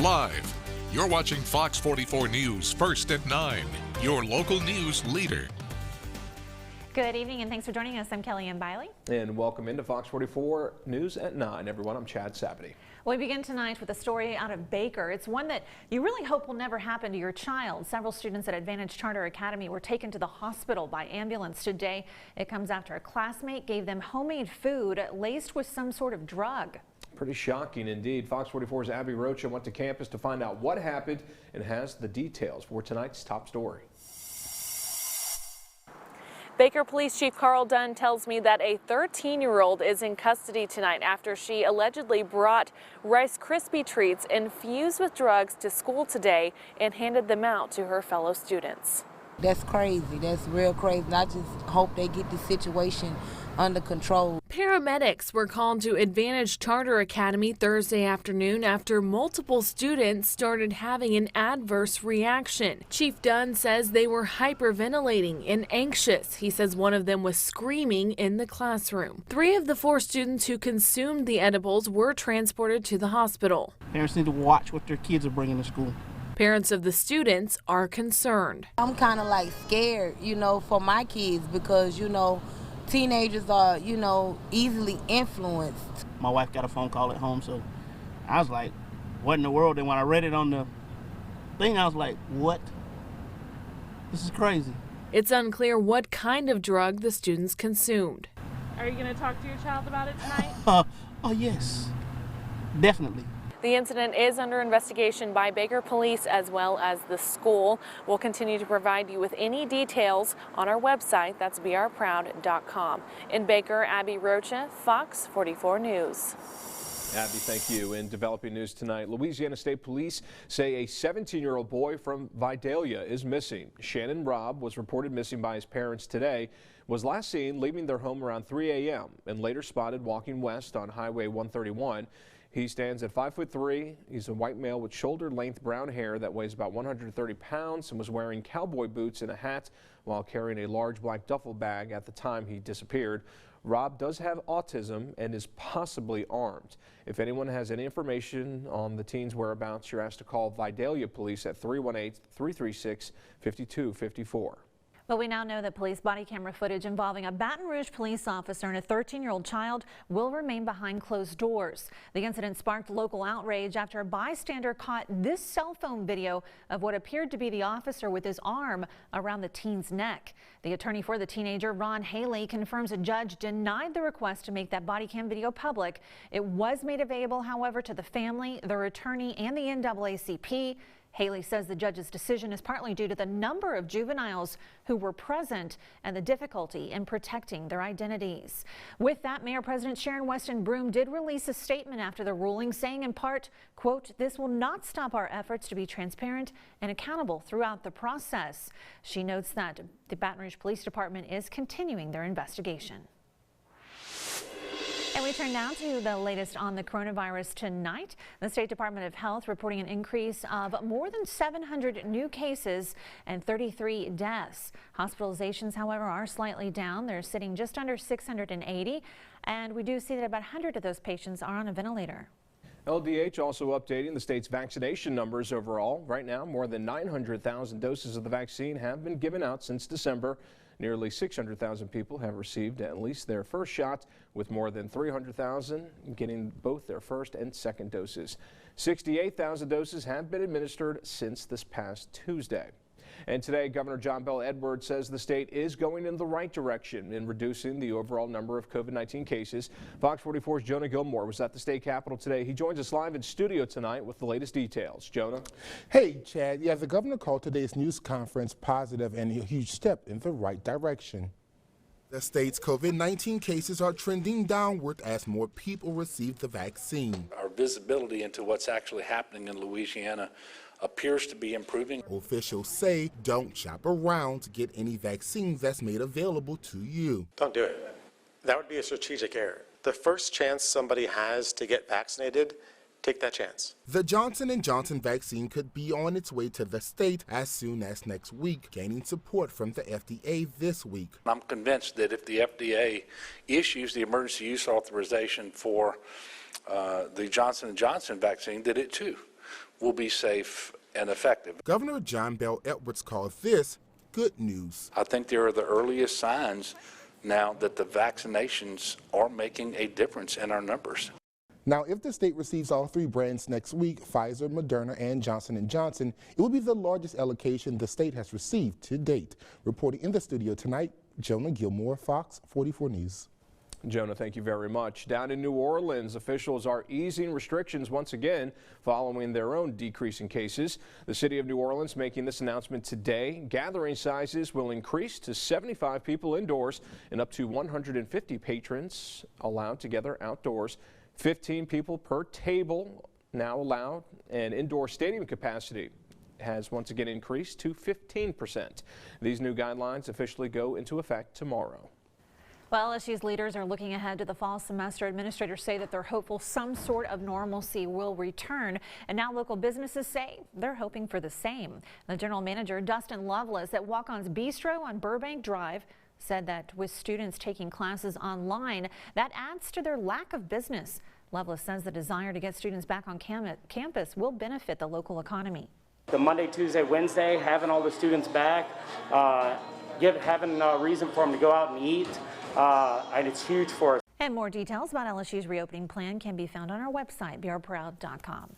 Live. You're watching Fox 44 News First at 9, your local news leader. Good evening and thanks for joining us. I'm Kellyanne Biley. And welcome into Fox 44 News at 9, everyone. I'm Chad Sapity. We begin tonight with a story out of Baker. It's one that you really hope will never happen to your child. Several students at Advantage Charter Academy were taken to the hospital by ambulance today. It comes after a classmate gave them homemade food laced with some sort of drug. Pretty shocking indeed. Fox 44's Abby Rocha went to campus to find out what happened and has the details for tonight's top story. Baker Police Chief Carl Dunn tells me that a 13-year-old is in custody tonight after she allegedly brought Rice Krispie treats infused with drugs to school today and handed them out to her fellow students. That's crazy. That's real crazy. And I just hope they get the situation under control. Paramedics were called to Advantage Charter Academy Thursday afternoon after multiple students started having an adverse reaction. Chief Dunn says they were hyperventilating and anxious. He says one of them was screaming in the classroom. 3 of the 4 students who consumed the edibles were transported to the hospital. Parents need to watch what their kids are bringing to school. Parents of the students are concerned. I'm kind of like scared, for my kids because, teenagers are, easily influenced. My wife got a phone call at home, so I was like, what in the world? And when I read it on the thing, I was like, what? This is crazy. It's unclear what kind of drug the students consumed. Are you going to talk to your child about it tonight? Oh, yes, definitely. The incident is under investigation by Baker Police as well as the school. We'll continue to provide you with any details on our website. That's brproud.com. In Baker, Abby Rocha, Fox 44 News. Abby, thank you. In developing news tonight, Louisiana State Police say a 17-year-old boy from Vidalia is missing. Shannon Robb was reported missing by his parents today, was last seen leaving their home around 3 a.m. and later spotted walking west on Highway 131. He stands at 5'3". He's a white male with shoulder-length brown hair that weighs about 130 pounds and was wearing cowboy boots and a hat while carrying a large black duffel bag at the time he disappeared. Rob does have autism and is possibly armed. If anyone has any information on the teen's whereabouts, you're asked to call Vidalia Police at 318-336-5254. But we now know that police body camera footage involving a Baton Rouge police officer and a 13-year-old child will remain behind closed doors. The incident sparked local outrage after a bystander caught this cell phone video of what appeared to be the officer with his arm around the teen's neck. The attorney for the teenager, Ron Haley, confirms a judge denied the request to make that body cam video public. It was made available, however, to the family, their attorney, and the NAACP. Haley says the judge's decision is partly due to the number of juveniles who were present and the difficulty in protecting their identities. With that, Mayor President Sharon Weston Broome did release a statement after the ruling, saying in part, quote, "This will not stop our efforts to be transparent and accountable throughout the process." She notes that the Baton Rouge Police Department is continuing their investigation. And we turn now to the latest on the coronavirus tonight. The State Department of Health reporting an increase of more than 700 new cases and 33 deaths. Hospitalizations, however, are slightly down. They're sitting just under 680. And we do see that about 100 of those patients are on a ventilator. LDH also updating the state's vaccination numbers overall. Right now, more than 900,000 doses of the vaccine have been given out since December. Nearly 600,000 people have received at least their first shot, with more than 300,000 getting both their first and second doses. 68,000 doses have been administered since this past Tuesday. And today, Governor John Bel Edwards says the state is going in the right direction in reducing the overall number of COVID-19 cases. Fox 44's Jonah Gilmore was at the state capitol today. He joins us live in studio tonight with the latest details. Jonah? Hey, Chad. Yeah, the governor called today's news conference positive and a huge step in the right direction. The state's COVID-19 cases are trending downward as more people receive the vaccine. Our visibility into what's actually happening in Louisiana appears to be improving. Officials say don't shop around to get any vaccines that's made available to you. Don't do it. That would be a strategic error. The first chance somebody has to get vaccinated, take that chance. The Johnson & Johnson vaccine could be on its way to the state as soon as next week, gaining support from the FDA this week. I'm convinced that if the FDA issues the emergency use authorization for the Johnson & Johnson vaccine, that it too will be safe and effective. Governor John Bell Edwards called this good news. I think there are the earliest signs now that the vaccinations are making a difference in our numbers. Now, if the state receives all 3 brands next week, Pfizer, Moderna, and Johnson & Johnson, it will be the largest allocation the state has received to date. Reporting in the studio tonight, Jonah Gilmore, Fox 44 News. Jonah, thank you very much. Down in New Orleans, officials are easing restrictions once again following their own decrease in cases. The city of New Orleans making this announcement today. Gathering sizes will increase to 75 people indoors and up to 150 patrons allowed together outdoors. 15 people per table now allowed, and indoor stadium capacity has once again increased to 15%. These new guidelines officially go into effect tomorrow. Well, LSU's leaders are looking ahead to the fall semester. Administrators say that they're hopeful some sort of normalcy will return. And now local businesses say they're hoping for the same. The general manager, Dustin Lovelace, at Walk-On's Bistro on Burbank Drive, said that with students taking classes online, that adds to their lack of business. Lovelace says the desire to get students back on campus will benefit the local economy. The Monday, Tuesday, Wednesday, having all the students back, having a reason for them to go out and eat, and it's huge for us. And more details about LSU's reopening plan can be found on our website, beourproud.com.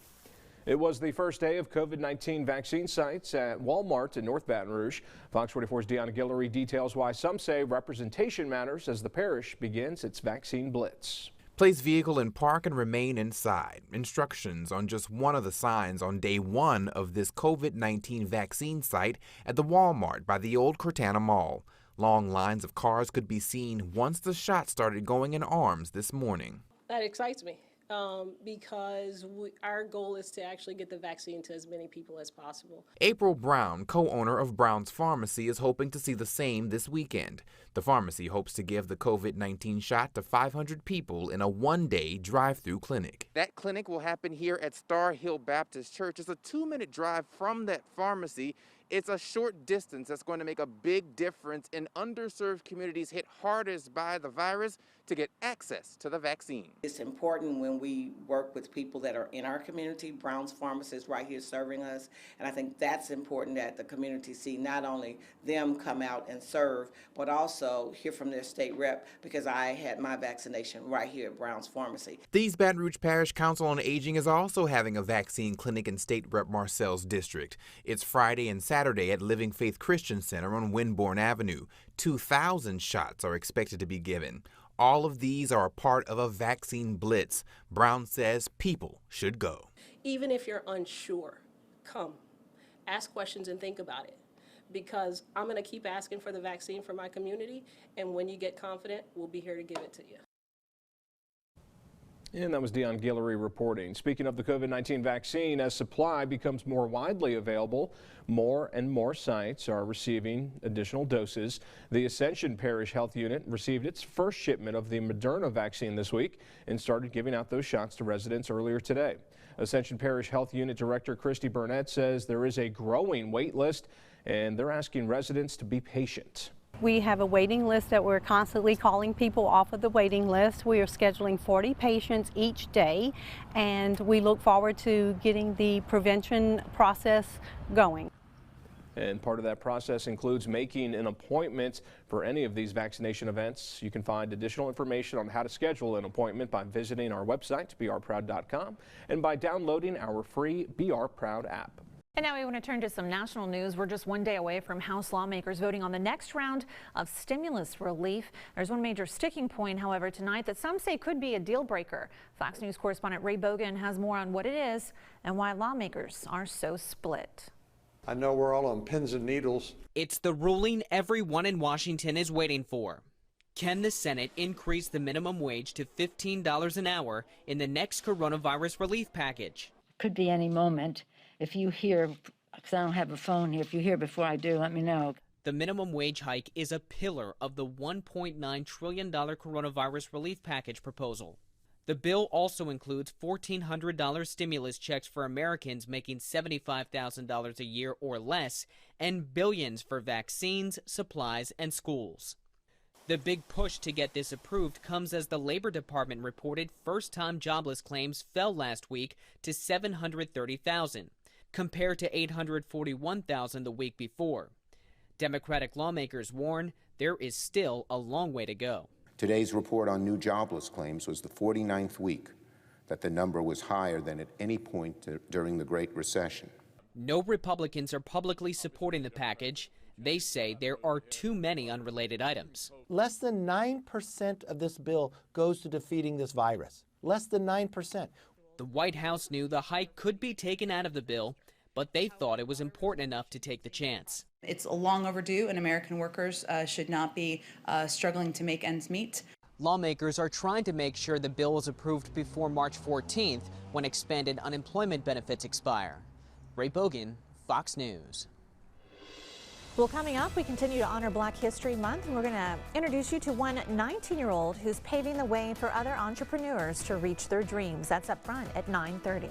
It was the first day of COVID-19 vaccine sites at Walmart in North Baton Rouge. Fox 44's Deanna Guillory details why some say representation matters as the parish begins its vaccine blitz. Place vehicle in park and remain inside. Instructions on just one of the signs on day 1 of this COVID-19 vaccine site at the Walmart by the old Cortana Mall. Long lines of cars could be seen once the shots started going in arms this morning. That excites me because our goal is to actually get the vaccine to as many people as possible. April Brown, co-owner of Brown's Pharmacy, is hoping to see the same this weekend. The pharmacy hopes to give the COVID-19 shot to 500 people in a one-day drive-through clinic. That clinic will happen here at Star Hill Baptist Church. It's a 2-minute drive from that pharmacy. It's a short distance that's going to make a big difference in underserved communities hit hardest by the virus to get access to the vaccine. It's important when we work with people that are in our community. Brown's Pharmacy is right here serving us, and I think that's important that the community see not only them come out and serve, but also hear from their state rep, because I had my vaccination right here at Brown's Pharmacy. The East Baton Rouge Parish Council on Aging is also having a vaccine clinic in State Rep Marcel's district. It's Friday and Saturday at Living Faith Christian Center on Winborn Avenue. 2,000 shots are expected to be given. All of these are a part of a vaccine blitz. Brown says people should go. Even if you're unsure, come. Ask questions and think about it, because I'm going to keep asking for the vaccine for my community, and when you get confident, we'll be here to give it to you. And that was Deanna Guillory reporting. Speaking of the COVID-19 vaccine, as supply becomes more widely available, more and more sites are receiving additional doses. The Ascension Parish Health Unit received its first shipment of the Moderna vaccine this week and started giving out those shots to residents earlier today. Ascension Parish Health Unit Director Christy Burnett says there is a growing wait list and they're asking residents to be patient. We have a waiting list that we're constantly calling people off of the waiting list. We are scheduling 40 patients each day, and we look forward to getting the prevention process going. And part of that process includes making an appointment for any of these vaccination events. You can find additional information on how to schedule an appointment by visiting our website, beourproud.com, and by downloading our free Be Our Proud app. And now we want to turn to some national news. We're just one day away from House lawmakers voting on the next round of stimulus relief. There's one major sticking point, however, tonight that some say could be a deal breaker. Fox News correspondent Ray Bogan has more on what it is and why lawmakers are so split. I know we're all on pins and needles. It's the ruling everyone in Washington is waiting for. Can the Senate increase the minimum wage to $15 an hour in the next coronavirus relief package? Could be any moment. If you hear, because I don't have a phone here, if you hear before I do, let me know. The minimum wage hike is a pillar of the $1.9 trillion coronavirus relief package proposal. The bill also includes $1,400 stimulus checks for Americans making $75,000 a year or less, and billions for vaccines, supplies, and schools. The big push to get this approved comes as the Labor Department reported first-time jobless claims fell last week to 730,000, compared to 841,000 the week before. Democratic lawmakers warn there is still a long way to go. Today's report on new jobless claims was the 49th week that the number was higher than at any point during the Great Recession. No Republicans are publicly supporting the package. They say there are too many unrelated items. Less than 9% of this bill goes to defeating this virus. Less than 9%. The White House knew the hike could be taken out of the bill, but they thought it was important enough to take the chance. It's long overdue, and American workers should not be struggling to make ends meet. Lawmakers are trying to make sure the bill is approved before March 14th, when expanded unemployment benefits expire. Ray Bogan, Fox News. Well, coming up, we continue to honor Black History Month, and we're going to introduce you to one 19-year-old who's paving the way for other entrepreneurs to reach their dreams. That's up front at 9:30.